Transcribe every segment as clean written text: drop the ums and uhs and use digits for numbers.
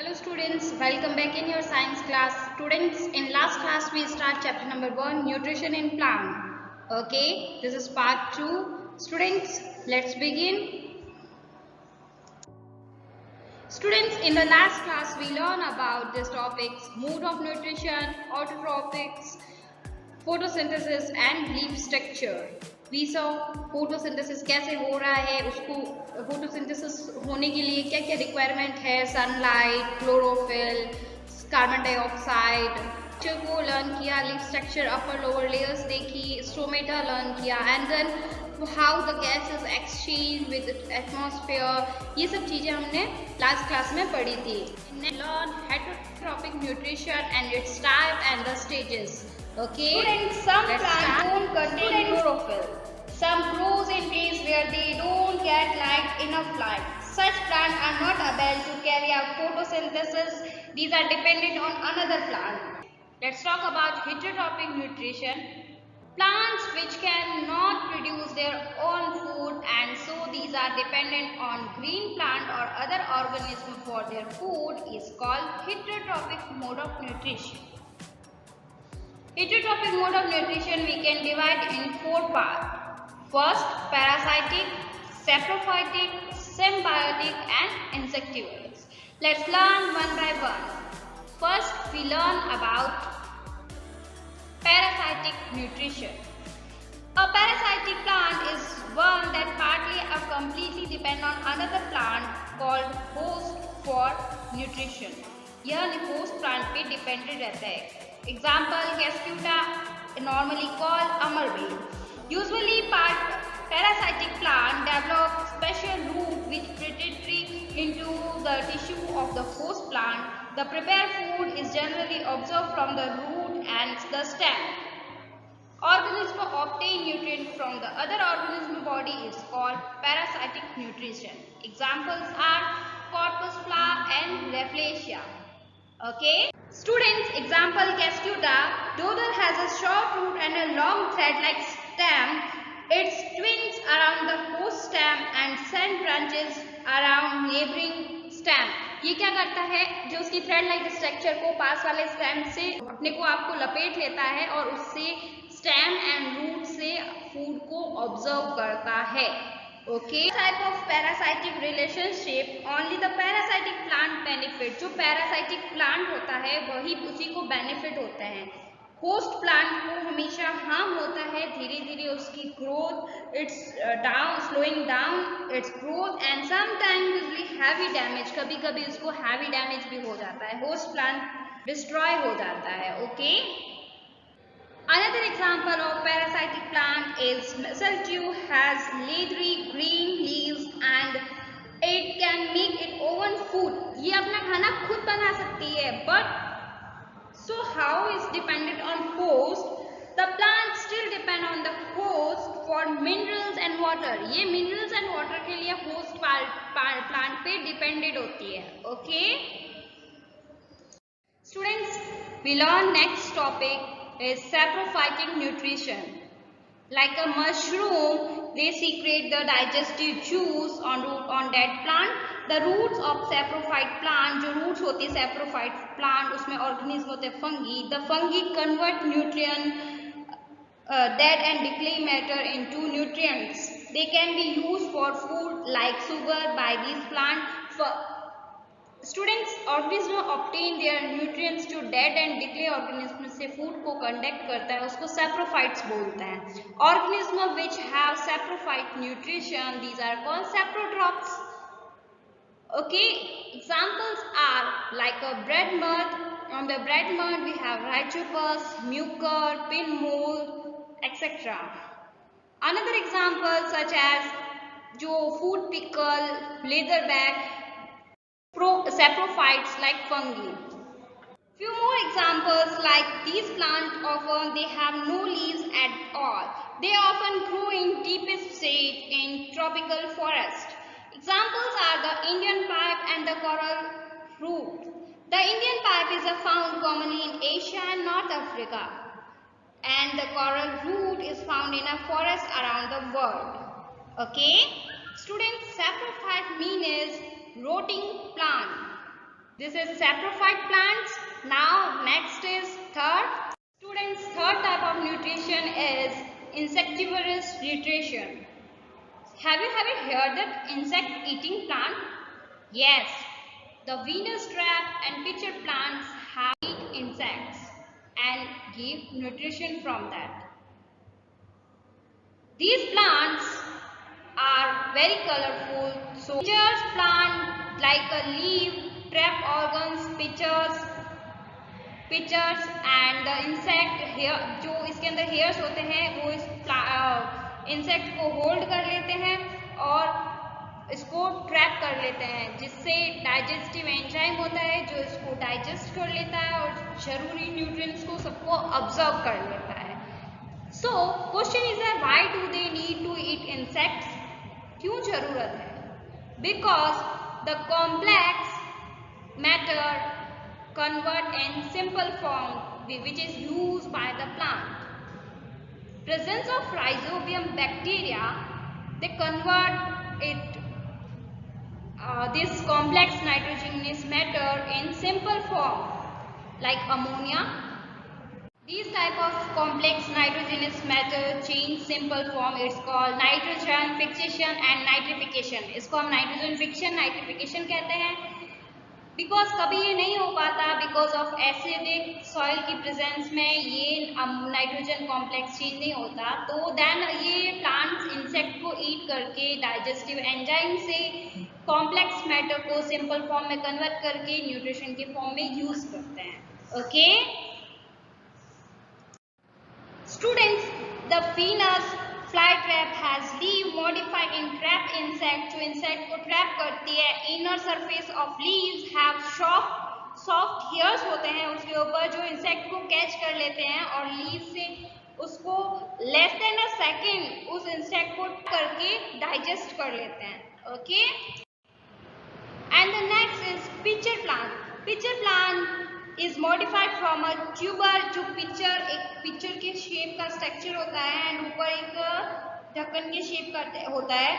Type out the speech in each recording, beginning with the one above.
Hello students, welcome back in your science class. Students, in last class we start chapter number 1, nutrition in plant. Okay, this is part 2. Students, let's begin. Students, in the last class we learned about these topics: mode of nutrition, autotrophics, photosynthesis and leaf structure. We saw photosynthesis कैसे हो रहा है, उसको photosynthesis होने के लिए क्या क्या requirement है, sunlight, chlorophyll, carbon dioxide को लर्न किया, leaf structure, upper lower layers देखी, स्टोमेटा लर्न किया and then how the gases exchange with atmosphere, ये सब चीजें हमने लास्ट क्लास में पढ़ी थी. Learn heterotrophic nutrition and its type and the stages. Okay. Students, some plants don't contain chlorophyll. Some grows in places where they don't get enough light. Such plants are not able to carry out photosynthesis. These are dependent on another plant. Let's talk about heterotrophic nutrition. Plants which cannot produce their own food and so these are dependent on green plant or other organism for their food is called heterotrophic mode of nutrition. Heterotrophic mode of nutrition we can divide in 4 parts. First, parasitic, saprophytic, symbiotic and insectivorous. Let's learn one by one. First, we learn about parasitic nutrition. A parasitic plant is one that partly or completely depends on another plant called host for nutrition. यह host plant पे dependent रहता है. Example, Cascuta, normally called amarbead. Usually, parasitic plant develop special root which penetrate into the tissue of the host plant. The prepared food is generally absorbed from the root and the stem. Organism obtain nutrient from the other organism body is called parasitic nutrition. Examples are corpus flower and Rafflesia. Okay. Students, example Cascuta, though it has a short root and a long thread-like stem, it twines around the host stem and sends branches around neighboring stem. ये क्या करता है, जो उसकी thread-like structure को पास वाले stem से अपने को आपको लपेट लेता है और उससे स्टेम एंड रूट से फूड को ऑब्जर्व करता है. Okay. Type of parasitic relationship only the parasitic plant benefit. जो parasitic plant होता है वही उसी को benefit होता है. Host plant को हमेशा harm होता है, धीरे धीरे उसकी growth, it's slowing down its growth and sometimes usually heavy damage. कभी कभी उसको heavy damage भी हो जाता है, host plant destroy हो जाता है. Okay. Another example of parasitic plant is mistletoe. Has leathery green leaves and it can make its own food. ये अपना खाना खुद बना सकती है, but so how is dependent on host? The plant still depend on the host for minerals and water. ये minerals and water के लिए host plant पे dependent होती है. Okay. Students, we learn next topic is saprophytic nutrition. Like a mushroom, they secrete the digestive juice on that plant. The roots of saprophyte plant, जो roots होते हैं saprophyte plant, उसमें organism होते हैं fungi. The fungi convert nutrient dead and decay matter into nutrients. They can be used for food like sugar by these plants. Students, organism obtain their nutrients जो dead and decay organism से food को conduct करता है उसको saprophytes बोलते हैं. Organism which have saprophyte nutrition, these are called saprotrophs. Okay, examples are like a bread mud. On the bread mud we have rhizopus, mucor, pin mold, etc. Another example such as जो food pickle, leatherback, saprophytes like fungi. Few more examples like these plants often they have no leaves at all. They often grow in deepest shade in tropical forest. Examples are the Indian pipe and the coral root. The Indian pipe is found commonly in Asia and North Africa, and the coral root is found in a forest around the world. Okay, students, saprophyte means rotting plant. This is saprophyte plants. Now next is third. Students, third type of nutrition is insectivorous nutrition. Have you ever heard that insect eating plant? Yes, the Venus trap and pitcher plants have eat insects and give nutrition from that. These plants are very colorful. So pitchers plant like a leaf, trap organs, pitchers and the insect hair, जो इसके अंदर hairs होते हैं वो इस insect को hold कर लेते हैं और इसको ट्रैप कर लेते हैं, जिससे डाइजेस्टिव एंजाइम होता है जो इसको डाइजेस्ट कर लेता है और जरूरी न्यूट्रिएंट्स को सबको ऑब्जर्व कर लेता है. सो क्वेश्चन इज है, why do they need to eat insects? क्यों जरूरत है? Because the complex matter convert in simple form which is used by the plant. Presence of rhizobium bacteria, they convert it this complex nitrogenous matter in simple form like ammonia. These type of complex nitrogenous matter change simple form. It's called nitrogen fixation and nitrification. इसको हम nitrogen fiction, nitrification कहते हैं. Because कभी ये नहीं हो पाता because of acidic soil की प्रेजेंस में ये नाइट्रोजन कॉम्प्लेक्स चेंज नहीं होता, तो देन ये प्लांट्स इंसेक्ट को ईट करके डाइजेस्टिव एंजाइम से कॉम्प्लेक्स मैटर को सिंपल फॉर्म में कन्वर्ट करके न्यूट्रिशन के फॉर्म में यूज करते हैं. Okay students, the Venus fly trap has leave modified in trap insect, जो इंसेक्ट को ट्रैप करती है. Inner surface of leaves have soft hairs होते हैं उसके ऊपर जो इंसेक्ट को कैच कर लेते हैं और लीव से उसको लेस देन अ सेकेंड उस इंसेक्ट को करके डाइजेस्ट कर लेते हैं. Okay and the next is pitcher plant. Pitcher plant is modified from a tuber, जो पिक्चर एक पिक्चर के शेप का स्ट्रक्चर होता है एंड ऊपर एक ढक्कन के शेप का होता है.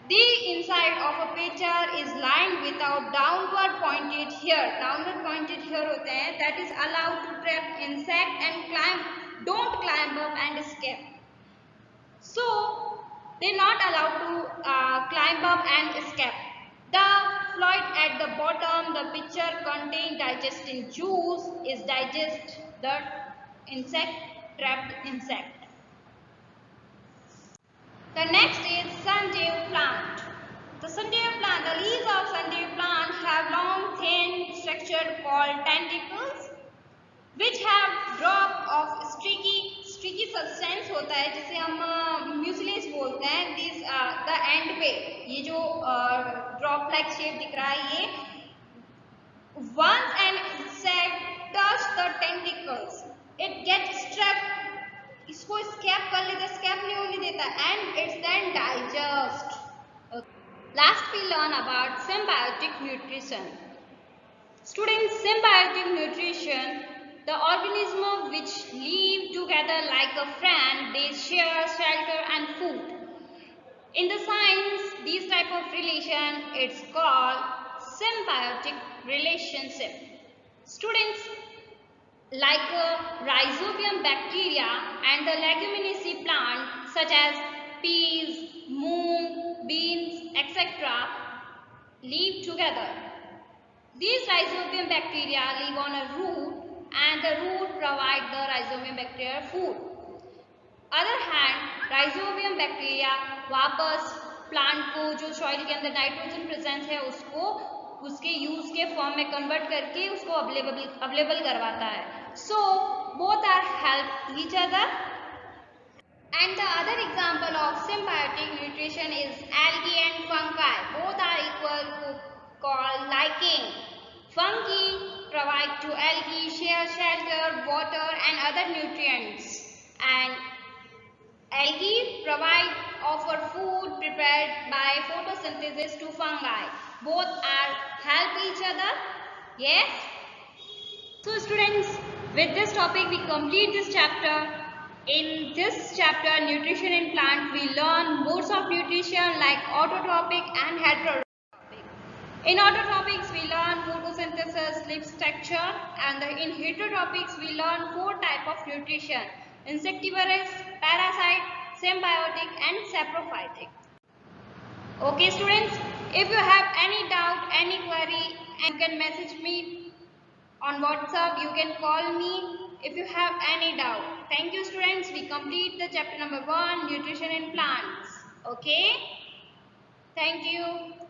The inside of a pitcher is lined without downward pointed hair. Downward pointed hair होते हैं that is allowed to trap insect and don't climb up and escape. So they not allowed to climb up and escape. The fluid at the bottom, the pitcher contain digesting juice is digest the trapped insect. The next is sundew plant. The sundew plant, the leaves of sundew plant have long thin structure called tentacles which have drop of sticky substance होता है जिसे हम mucilage बोलते हैं. This the end पे ये जो drop like shape दिख रहा है, ये once an insect touch the tentacles it gets stuck, इसको escape कर लेता, escape नहीं होने देता and it's then digest. Last we learn about symbiotic nutrition. Students, symbiotic nutrition, the organisms which live together like a friend, they share shelter and food. In the science, these type of relation, it's called symbiotic relationship. Students, like rhizobium bacteria and the leguminaceae plant such as peas, moong, beans, etc. live together. These rhizobium bacteria live on a root and the root provide the rhizobium bacteria food. Other hand, rhizobium bacteria वापस plant को जो soil के अंदर nitrogen presence है उसको उसके use के form में कन्वर्ट करके उसको अवेलेबल करवाता है. So both are help each other. And the other example of symbiotic nutrition is algae and fungi. Both are equal to called liking. Fungi provide to algae share shelter, water and other nutrients, and algae offer food prepared by photosynthesis to fungi. Both are help each other. Yes. So students, with this topic we complete this chapter. In this chapter, nutrition in plant, we learn modes of nutrition like autotrophic and heterotrophic. In autotrophics, we learn photosynthesis, leaf structure, and in heterotopics we learn 4 types of nutrition: insectivorous, parasite, symbiotic and saprophytic. Okay students, if you have any doubt, any query, you can message me on WhatsApp, you can call me if you have any doubt. Thank you students, we complete the chapter number 1, nutrition in plants. Okay, thank you.